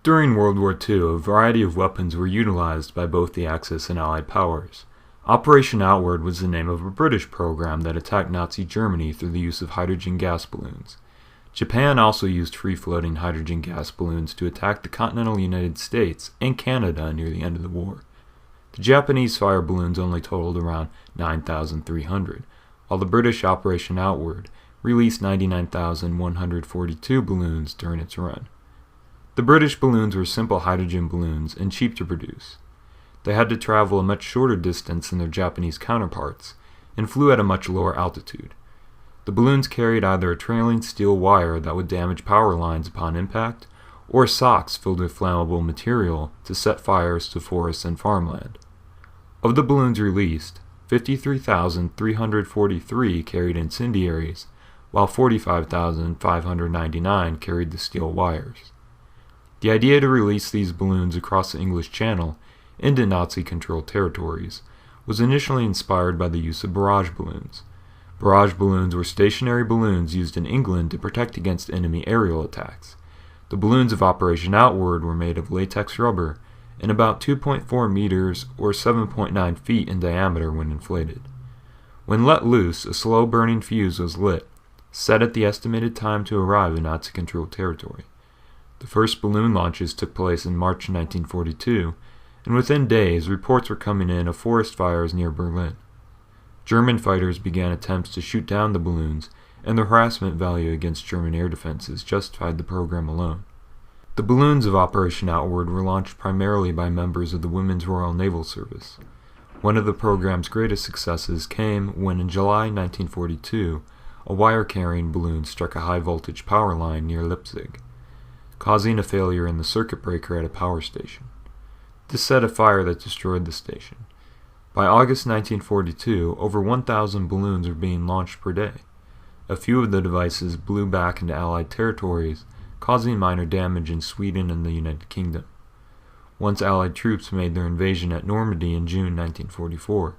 During World War II, a variety of weapons were utilized by both the Axis and Allied powers. Operation Outward was the name of a British program that attacked Nazi Germany through the use of hydrogen gas balloons. Japan also used free-floating hydrogen gas balloons to attack the continental United States and Canada near the end of the war. The Japanese fire balloons only totaled around 9,300, while the British Operation Outward released 99,142 balloons during its run. The British balloons were simple hydrogen balloons and cheap to produce. They had to travel a much shorter distance than their Japanese counterparts and flew at a much lower altitude. The balloons carried either a trailing steel wire that would damage power lines upon impact, or socks filled with flammable material to set fires to forests and farmland. Of the balloons released, 53,343 carried incendiaries, while 45,599 carried the steel wires. The idea to release these balloons across the English Channel into Nazi-controlled territories was initially inspired by the use of barrage balloons. Barrage balloons were stationary balloons used in England to protect against enemy aerial attacks. The balloons of Operation Outward were made of latex rubber and about 2.4 meters or 7.9 feet in diameter when inflated. When let loose, a slow-burning fuse was lit, set at the estimated time to arrive in Nazi-controlled territory. The first balloon launches took place in March 1942, and within days reports were coming in of forest fires near Berlin. German fighters began attempts to shoot down the balloons, and the harassment value against German air defenses justified the program alone. The balloons of Operation Outward were launched primarily by members of the Women's Royal Naval Service. One of the program's greatest successes came when in July 1942, a wire-carrying balloon struck a high-voltage power line near Leipzig, causing a failure in the circuit breaker at a power station. This set a fire that destroyed the station. By August 1942, over 1,000 balloons were being launched per day. A few of the devices blew back into Allied territories, causing minor damage in Sweden and the United Kingdom. Once Allied troops made their invasion at Normandy in June 1944,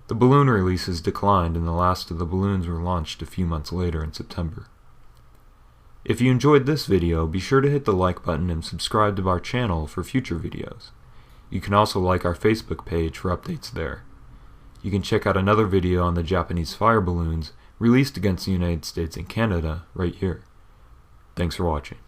the balloon releases declined and the last of the balloons were launched a few months later in September. If you enjoyed this video, be sure to hit the like button and subscribe to our channel for future videos. You can also like our Facebook page for updates there. You can check out another video on the Japanese fire balloons released against the United States and Canada right here. Thanks for watching.